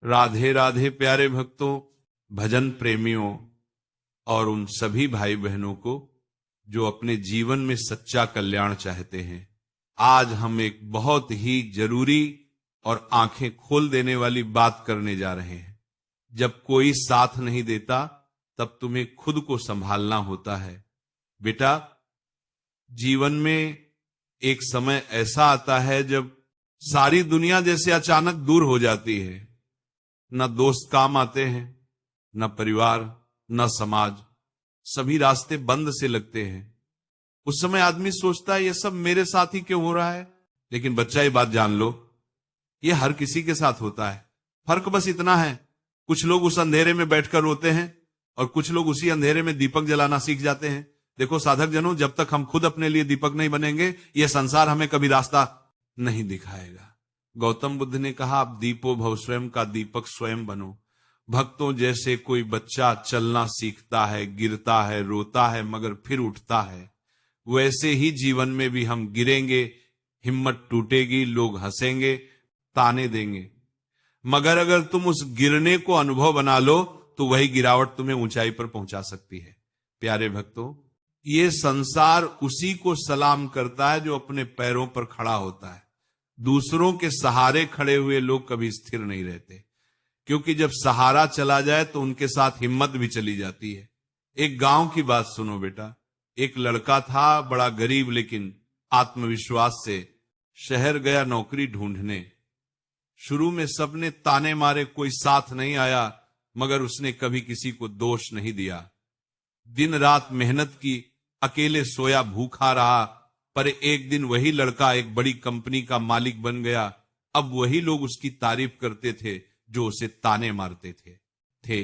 राधे राधे प्यारे भक्तों, भजन प्रेमियों और उन सभी भाई बहनों को जो अपने जीवन में सच्चा कल्याण चाहते हैं। आज हम एक बहुत ही जरूरी और आंखें खोल देने वाली बात करने जा रहे हैं। जब कोई साथ नहीं देता तब तुम्हें खुद को संभालना होता है। बेटा, जीवन में एक समय ऐसा आता है जब सारी दुनिया जैसे अचानक दूर हो जाती है। न दोस्त काम आते हैं, न परिवार, न समाज, सभी रास्ते बंद से लगते हैं। उस समय आदमी सोचता है ये सब मेरे साथ ही क्यों हो रहा है। लेकिन बच्चा, ये बात जान लो, ये हर किसी के साथ होता है। फर्क बस इतना है, कुछ लोग उस अंधेरे में बैठकर रोते हैं और कुछ लोग उसी अंधेरे में दीपक जलाना सीख जाते हैं। देखो साधक जनों, जब तक हम खुद अपने लिए दीपक नहीं बनेंगे, यह संसार हमें कभी रास्ता नहीं दिखाएगा। गौतम बुद्ध ने कहा, आप दीपो भव, स्वयं का दीपक स्वयं बनो। भक्तों, जैसे कोई बच्चा चलना सीखता है, गिरता है, रोता है, मगर फिर उठता है, वैसे ही जीवन में भी हम गिरेंगे, हिम्मत टूटेगी, लोग हंसेंगे, ताने देंगे, मगर अगर तुम उस गिरने को अनुभव बना लो तो वही गिरावट तुम्हें ऊंचाई पर पहुंचा सकती है। प्यारे भक्तों, ये संसार उसी को सलाम करता है जो अपने पैरों पर खड़ा होता है। दूसरों के सहारे खड़े हुए लोग कभी स्थिर नहीं रहते, क्योंकि जब सहारा चला जाए तो उनके साथ हिम्मत भी चली जाती है। एक गांव की बात सुनो बेटा। एक लड़का था, बड़ा गरीब, लेकिन आत्मविश्वास से शहर गया नौकरी ढूंढने। शुरू में सबने ताने मारे, कोई साथ नहीं आया, मगर उसने कभी किसी को दोष नहीं दिया। दिन रात मेहनत की, अकेले सोया, भूखा रहा, पर एक दिन वही लड़का एक बड़ी कंपनी का मालिक बन गया। अब वही लोग उसकी तारीफ करते थे जो उसे ताने मारते थे।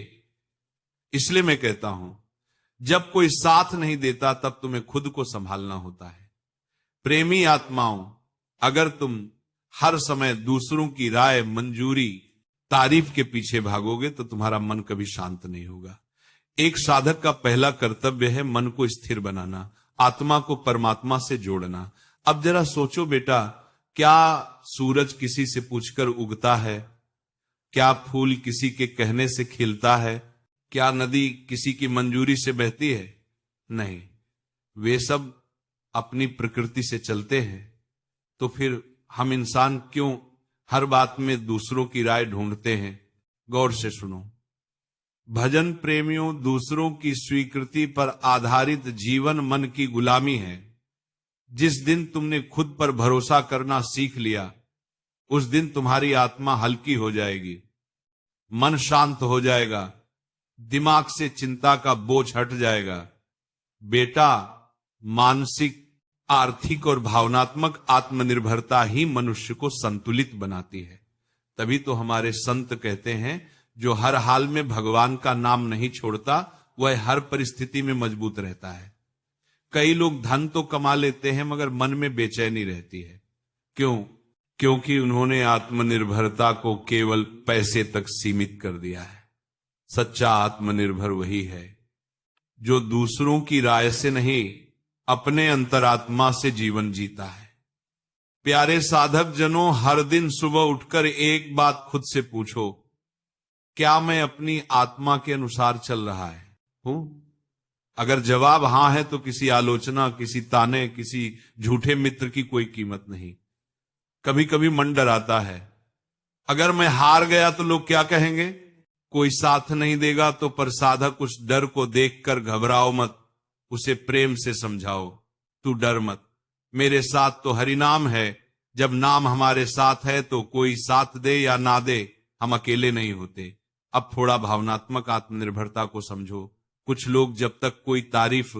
इसलिए मैं कहता हूं, जब कोई साथ नहीं देता तब तुम्हें खुद को संभालना होता है। प्रेमी आत्माओं, अगर तुम हर समय दूसरों की राय, मंजूरी, तारीफ के पीछे भागोगे तो तुम्हारा मन कभी शांत नहीं होगा। एक साधक का पहला कर्तव्य है मन को स्थिर बनाना, आत्मा को परमात्मा से जोड़ना। अब जरा सोचो बेटा, क्या सूरज किसी से पूछकर उगता है? क्या फूल किसी के कहने से खिलता है? क्या नदी किसी की मंजूरी से बहती है? नहीं, वे सब अपनी प्रकृति से चलते हैं। तो फिर हम इंसान क्यों हर बात में दूसरों की राय ढूंढते हैं? गौर से सुनो भजन प्रेमियों, दूसरों की स्वीकृति पर आधारित जीवन मन की गुलामी है। जिस दिन तुमने खुद पर भरोसा करना सीख लिया, उस दिन तुम्हारी आत्मा हल्की हो जाएगी, मन शांत हो जाएगा, दिमाग से चिंता का बोझ हट जाएगा। बेटा, मानसिक, आर्थिक और भावनात्मक आत्मनिर्भरता ही मनुष्य को संतुलित बनाती है। तभी तो हमारे संत कहते हैं, जो हर हाल में भगवान का नाम नहीं छोड़ता वह हर परिस्थिति में मजबूत रहता है। कई लोग धन तो कमा लेते हैं मगर मन में बेचैनी रहती है। क्यों? क्योंकि उन्होंने आत्मनिर्भरता को केवल पैसे तक सीमित कर दिया है। सच्चा आत्मनिर्भर वही है जो दूसरों की राय से नहीं, अपने अंतरात्मा से जीवन जीता है। प्यारे साधक जनों, हर दिन सुबह उठकर एक बात खुद से पूछो, क्या मैं अपनी आत्मा के अनुसार चल रहा हूं? अगर जवाब हां है तो किसी आलोचना, किसी ताने, किसी झूठे मित्र की कोई कीमत नहीं। कभी कभी मन डराता है, अगर मैं हार गया तो लोग क्या कहेंगे? कोई साथ नहीं देगा तो पर साधक उस डर को देखकर घबराओ मत, उसे प्रेम से समझाओ, तू डर मत, मेरे साथ तो हरिनाम है। जब नाम हमारे साथ है तो कोई साथ दे या ना दे, हम अकेले नहीं होते। अब थोड़ा भावनात्मक आत्मनिर्भरता को समझो। कुछ लोग जब तक कोई तारीफ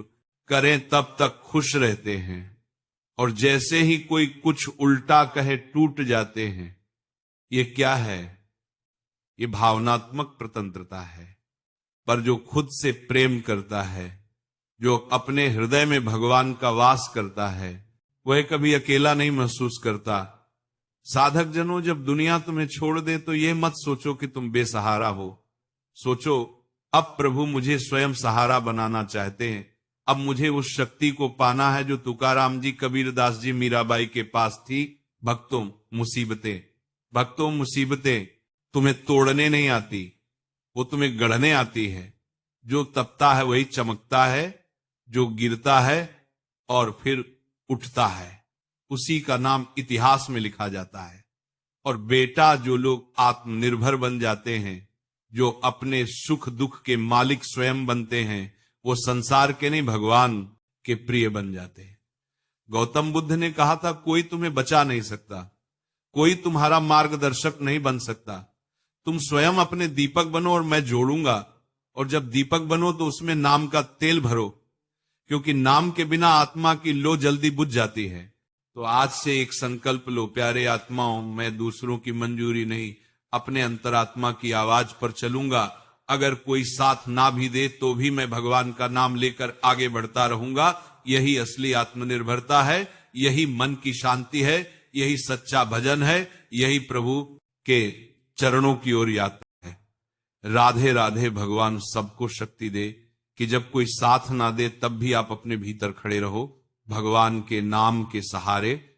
करें तब तक खुश रहते हैं, और जैसे ही कोई कुछ उल्टा कहे टूट जाते हैं। ये क्या है? ये भावनात्मक प्रतंत्रता है। पर जो खुद से प्रेम करता है, जो अपने हृदय में भगवान का वास करता है, वह कभी अकेला नहीं महसूस करता। साधक जनों, जब दुनिया तुम्हें छोड़ दे तो यह मत सोचो कि तुम बेसहारा हो। सोचो, अब प्रभु मुझे स्वयं सहारा बनाना चाहते हैं। अब मुझे उस शक्ति को पाना है जो तुकाराम जी, कबीरदास जी, मीराबाई के पास थी। भक्तों मुसीबतें, भक्तों मुसीबतें। तुम्हें तोड़ने नहीं आती, वो तुम्हें गढ़ने आती है। जो तपता है वही चमकता है, जो गिरता है और फिर उठता है, उसी का नाम इतिहास में लिखा जाता है। और बेटा, जो लोग आत्मनिर्भर बन जाते हैं, जो अपने सुख दुख के मालिक स्वयं बनते हैं, वो संसार के नहीं भगवान के प्रिय बन जाते हैं। गौतम बुद्ध ने कहा था, कोई तुम्हें बचा नहीं सकता, कोई तुम्हारा मार्गदर्शक नहीं बन सकता, तुम स्वयं अपने दीपक बनो और मैं जोड़ूंगा। और जब दीपक बनो तो उसमें नाम का तेल भरो, क्योंकि नाम के बिना आत्मा की लो जल्दी बुझ जाती है। तो आज से एक संकल्प लो, प्यारे आत्माओं, मैं दूसरों की मंजूरी नहीं, अपने अंतरात्मा की आवाज पर चलूंगा। अगर कोई साथ ना भी दे तो भी मैं भगवान का नाम लेकर आगे बढ़ता रहूंगा। यही असली आत्मनिर्भरता है, यही मन की शांति है, यही सच्चा भजन है, यही प्रभु के चरणों की ओर यात्रा है। राधे राधे। भगवान सबको शक्ति दे कि जब कोई साथ ना दे तब भी आप अपने भीतर खड़े रहो, भगवान के नाम के सहारे